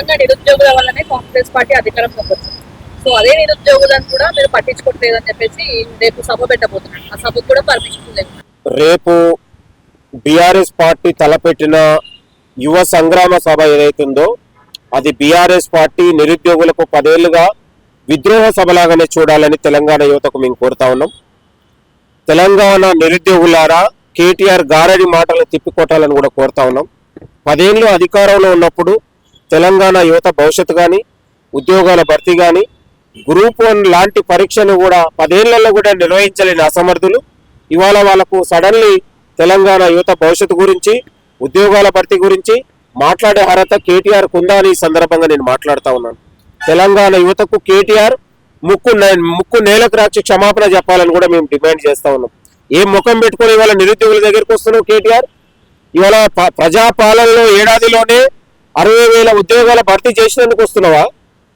నిజంగా నిరుద్యోగుల వల్లనే కాంగ్రెస్ పార్టీ అధికారంలోకి వచ్చింది. సో అదే నిరుద్యోగులను కూడా మీరు పట్టించుకోవట్లేదని చెప్పేసి రేపు సభ పెట్టబోతున్నారు. ఆ సభకు కూడా పర్మిషన్ లేదు. రేపు బీఆర్ఎస్ పార్టీ తలపెట్టిన యువ సంగ్రామ సభ ఏదైతుందో అది బీఆర్ఎస్ పార్టీ నిరుద్యోగులకు 10 ఏళ్లుగా విద్రోహ సభలాగానే చూడాలని తెలంగాణ యువతకు మేము కోరుతా ఉన్నాం. తెలంగాణ నిరుద్యోగులారా కేటీఆర్ గారడి మాటలు తిప్పికొట్టాలని కూడా కోరుతా ఉన్నాం. 10 ఏళ్ళు అధికారంలో ఉన్నప్పుడు తెలంగాణ యువత భవిష్యత్తు కానీ ఉద్యోగాల భర్తీ కానీ గ్రూప్ 1 లాంటి పరీక్షను కూడా 10 ఏళ్లలో కూడా నిర్వహించలేని అసమర్థులు ఇవాళ వాళ్ళకు సడన్లీ తెలంగాణ యువత భవిష్యత్తు గురించి ఉద్యోగాల భర్తీ గురించి మాట్లాడే అర్హత కేటీఆర్ కుందా అని ఈ సందర్భంగా నేను మాట్లాడుతూ ఉన్నాను. తెలంగాణ యువతకు కేటీఆర్ ముక్కు నేలకు రాచి క్షమాపణ చెప్పాలని కూడా మేము డిమాండ్ చేస్తూ ఉన్నాం. ఏం ముఖం పెట్టుకుని ఇవాళ నిరుద్యోగుల దగ్గరికి వస్తున్నావు కేటీఆర్? ఇవాళ ప్రజాపాలనలో ఏడాదిలోనే 60,000 ఉద్యోగాల భర్తీ చేసినందుకు వస్తున్నావా?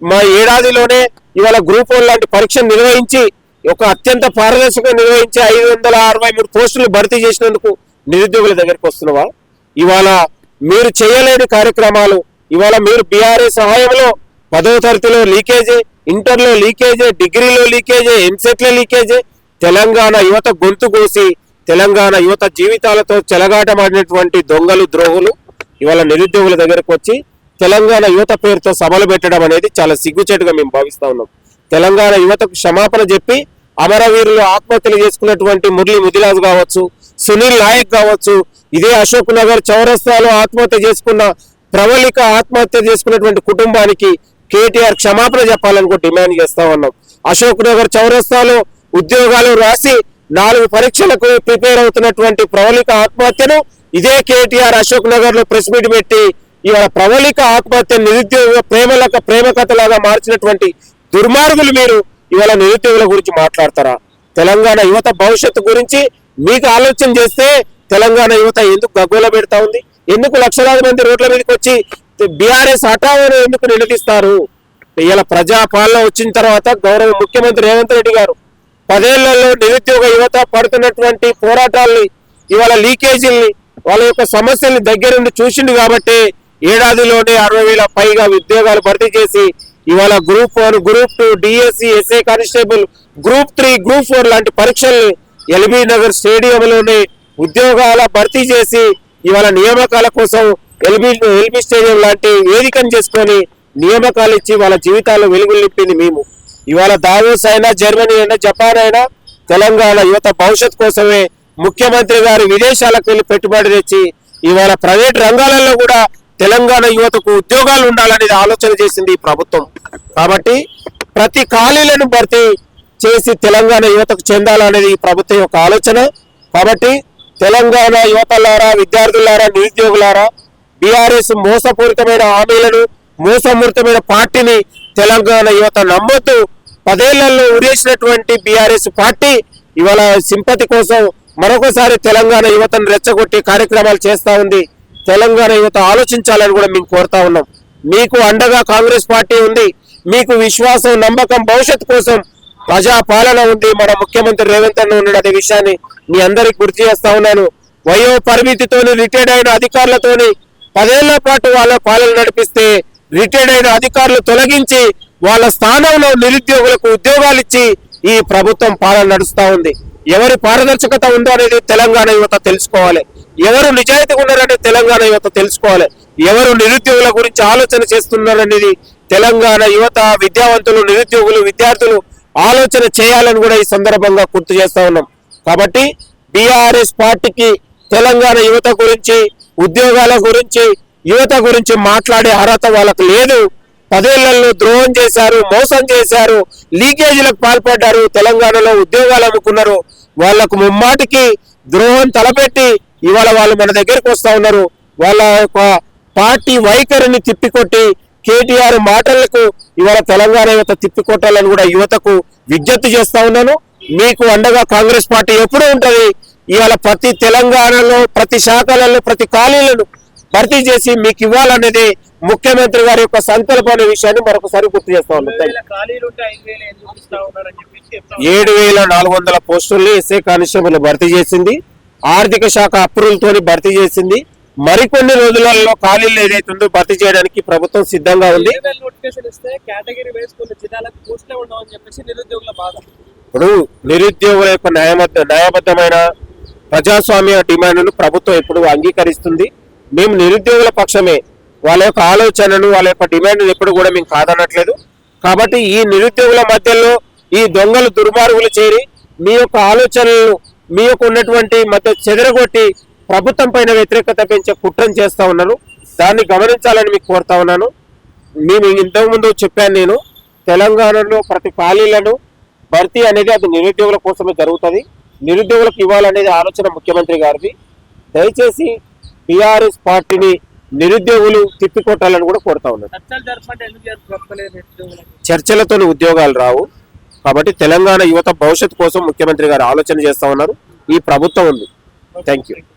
మా ఏడాదిలోనే ఇవాళ గ్రూప్ 1 లాంటి పరీక్షను నిర్వహించి ఒక అత్యంత పారదర్శకంగా నిర్వహించి 563 పోస్టులు భర్తీ చేసినందుకు నిరుద్యోగుల దగ్గరికి వస్తున్నావా? ఇవాళ మీరు చేయలేని కార్యక్రమాలు ఇవాళ మీరు బీఆర్ఎస్ సహాయంలో 10వ తరగతిలో లీకేజీ, ఇంటర్లో లీకేజీ, డిగ్రీలో లీకేజీ, ఎంసెట్లో లీకేజీ, తెలంగాణ యువత గొంతు కోసి తెలంగాణ యువత జీవితాలతో చెలగాటమాడినటువంటి దొంగలు ద్రోహులు ఇవాళ నిరుద్యోగుల దగ్గరకు వచ్చి తెలంగాణ యువత పేరుతో సభలు పెట్టడం అనేది చాలా సిగ్గుచేటుగా మేము భావిస్తా ఉన్నాం. తెలంగాణ యువతకు క్షమాపణ చెప్పి అమరవీరులు ఆత్మహత్యలు చేసుకున్నటువంటి మురళీ ముదిరాజు కావచ్చు, సునీల్ నాయక్ కావచ్చు, ఇదే అశోక్ నగర్ చౌరస్తాలో ఆత్మహత్య చేసుకున్న ప్రవళిక ఆత్మహత్య చేసుకున్నటువంటి కుటుంబానికి కేటీఆర్ క్షమాపణ చెప్పాలని కూడా డిమాండ్ చేస్తా ఉన్నాం. అశోక్ నగర్ చౌరస్తాలో ఉద్యోగాలు రాసి 4 పరీక్షలకు ప్రిపేర్ అవుతున్నటువంటి ప్రవళిక ఆత్మహత్యను ఇదే కేటీఆర్ అశోక్ నగర్ లో ప్రెస్ మీట్ పెట్టి ఇవాళ ప్రవళిక ఆత్మహత్య నిరుద్యోగ ప్రేమ కథలాగా మార్చినటువంటి దుర్మార్గులు మీరు ఇవాళ నిరుద్యోగుల గురించి మాట్లాడతారా? తెలంగాణ యువత భవిష్యత్తు గురించి మీకు ఆలోచన చేస్తే తెలంగాణ యువత ఎందుకు గగ్గోల పెడతా ఉంది? ఎందుకు లక్షలాది మంది రోడ్ల మీదకి వచ్చి బీఆర్ఎస్ హఠావని ఎందుకు నిలదీస్తారు? ఇలా ప్రజాపాలన వచ్చిన తర్వాత గౌరవ ముఖ్యమంత్రి రేవంత్ రెడ్డి గారు 10 ఏళ్లలో నిరుద్యోగ యువత పడుతున్నటువంటి పోరాటాలని ఇవాళ లీకేజీల్ని వాళ్ళ యొక్క సమస్యల్ని దగ్గరుండి చూసిండు కాబట్టి ఏడాదిలోనే 60,000 పైగా ఉద్యోగాలు భర్తీ చేసి ఇవాళ group 1, group 2, DSC, SI constable, group 3, group 4 లాంటి పరీక్షల్ని ఎల్బీ నగర్ స్టేడియంలోనే ఉద్యోగాల భర్తీ చేసి ఇవాళ నియామకాల కోసం ఎల్బీ స్టేడియం లాంటి వేదికను చేసుకొని నియామకాలు ఇచ్చి వాళ్ళ జీవితాల్లో వెలుగులు నింపింది మేము. ఇవాళ దావోస్ అయినా, జర్మనీ అయినా, జపాన్ అయినా తెలంగాణ యువత భవిష్యత్ కోసమే ముఖ్యమంత్రి గారు విదేశాలకు వెళ్ళి పెట్టుబడి తెచ్చి ఇవాళ ప్రైవేట్ రంగాలలో కూడా తెలంగాణ యువతకు ఉద్యోగాలు ఉండాలనేది ఆలోచన చేసింది ఈ ప్రభుత్వం. కాబట్టి ప్రతి ఖాళీలను భర్తీ చేసి తెలంగాణ యువతకు చెందాలనేది ఈ ప్రభుత్వం యొక్క ఆలోచన. కాబట్టి తెలంగాణ యువతలారా, విద్యార్థులారా, నిరుద్యోగులారా, బీఆర్ఎస్ మోసపూరితమైన హామీలను, మోసపూరితమైన పార్టీని తెలంగాణ యువత నమ్మొద్దు. 10 ఏళ్లలో ఉరేసినటువంటి బీఆర్ఎస్ పార్టీ ఇవాళ సింపతి కోసం మరొకసారి తెలంగాణ యువతను రెచ్చగొట్టి కార్యక్రమాలు చేస్తా ఉంది. తెలంగాణ యువత ఆలోచించాలని కూడా మేము కోరుతా ఉన్నాం. మీకు అండగా కాంగ్రెస్ పార్టీ ఉంది. మీకు విశ్వాసం, నమ్మకం, భవిష్యత్తు కోసం ప్రజా పాలన ఉంది. మన ముఖ్యమంత్రి రేవంత్ అన్న ఉన్నాడు. అనే విషయాన్ని మీ అందరికి గుర్తు చేస్తా ఉన్నాను. వయో పరిమితితోని రిటైర్డ్ అయిన అధికారులతోని 10 ఏళ్ల పాటు వాళ్ళ పాలన నడిపిస్తే రిటైర్డ్ అయిన అధికారులు తొలగించి వాళ్ళ స్థానంలో నిరుద్యోగులకు ఉద్యోగాలు ఇచ్చి ఈ ప్రభుత్వం పాలన నడుస్తా ఉంది. ఎవరి పారదర్శకత ఉందో అనేది తెలంగాణ యువత తెలుసుకోవాలి. ఎవరు నిజాయితీగా ఉన్నారనేది తెలంగాణ యువత తెలుసుకోవాలి. ఎవరు నిరుద్యోగుల గురించి ఆలోచన చేస్తున్నారనేది తెలంగాణ యువత, విద్యావంతులు, నిరుద్యోగులు, విద్యార్థులు ఆలోచన చేయాలని కూడా ఈ సందర్భంగా గుర్తు చేస్తా ఉన్నాం. కాబట్టి బీఆర్ఎస్ పార్టీకి తెలంగాణ యువత గురించి, ఉద్యోగాల గురించి, యువత గురించి మాట్లాడే అర్హత వాళ్ళకు లేదు. 10 ఏళ్లలో ద్రోహం చేశారు, మోసం చేశారు, లీకేజీలకు పాల్పడ్డారు, తెలంగాణలో ఉద్యోగాలు అమ్ముకున్నారు. వాళ్లకు ముమ్మాటికి ద్రోహం తలపెట్టి ఇవాళ వాళ్ళు మన దగ్గరికి వస్తా ఉన్నారు. వాళ్ళ యొక్క పార్టీ వైఖరిని తిప్పికొట్టి కేటీఆర్ మాటలకు ఇవాళ తెలంగాణ యువత తిప్పికొట్టాలని కూడా యువతకు విజ్ఞప్తి చేస్తా ఉన్నాను. మీకు అండగా కాంగ్రెస్ పార్టీ ఎప్పుడూ ఉంటది. ఇవాళ ప్రతి తెలంగాణలో ప్రతి శాఖలలో ప్రతి ఖాళీలను భర్తీ చేసి మీకు ఇవ్వాలనేది ముఖ్యమంత్రి గారి యొక్క సంకల్పం అనే విషయాన్ని మరొకసారి గుర్తు చేస్తా ఉన్నాం. 7,400 పోస్టుల్ని ఎస్ఐ కానిస్టేబుల్ భర్తీ చేసింది. ఆర్థిక శాఖ అప్రూవల్ తోని భర్తీ చేసింది. మరికొన్ని రోజులలో ఖాళీలు ఏదైతుందో భర్తీ చేయడానికి ప్రభుత్వం సిద్ధంగా ఉంది. నోటిఫికేషన్ ఇస్తే కేటగిరీ వైజ్ కొన్ని జిల్లాలకు పోస్టులే ఉండవని చెప్పేసి నిరుద్యోగుల బాధ. ఇప్పుడు నిరుద్యోగుల యొక్క న్యాయబద్ధమైన ప్రజాస్వామ్య డిమాండ్ను ప్రభుత్వం ఎప్పుడు అంగీకరిస్తుంది. మేము నిరుద్యోగుల పక్షమే. వాళ్ళ యొక్క ఆలోచనను, వాళ్ళ యొక్క డిమాండ్ను ఎప్పుడు కూడా మేము కాదనట్లేదు. కాబట్టి ఈ నిరుద్యోగుల మధ్యలో ఈ దొంగలు దుర్మార్గులు చేరి మీ యొక్క ఆలోచనలను, మీ యొక్క ఉన్నటువంటి మధ్య చెదరగొట్టి ప్రభుత్వం పైన వ్యతిరేకత పెంచే కుట్రను చేస్తా ఉన్నారు. దాన్ని గమనించాలని మీకు కోరుతా ఉన్నాను. మేము ఇంతకుముందు చెప్పాను, నేను తెలంగాణలో ప్రతి ఖాళీలను భర్తీ అనేది అది నిరుద్యోగుల కోసమే జరుగుతుంది. నిరుద్యోగులకు ఇవ్వాలనేది ఆలోచన ముఖ్యమంత్రి గారిది. దయచేసి టీఆర్ఎస్ పార్టీని నిరుద్యోగులు తిప్పికొట్టాలని కూడా కోరుతా ఉన్నారు. చర్చలు జరపమంటే ఎందుకు జరపలేదు నిరుద్యోగులకు? చర్చలతో ఉద్యోగాలు రావు. కాబట్టి తెలంగాణ యువత భవిష్యత్తు కోసం ముఖ్యమంత్రి గారు ఆలోచన చేస్తా ఉన్నారు. ఈ ప్రభుత్వం ఉంది. Thank you.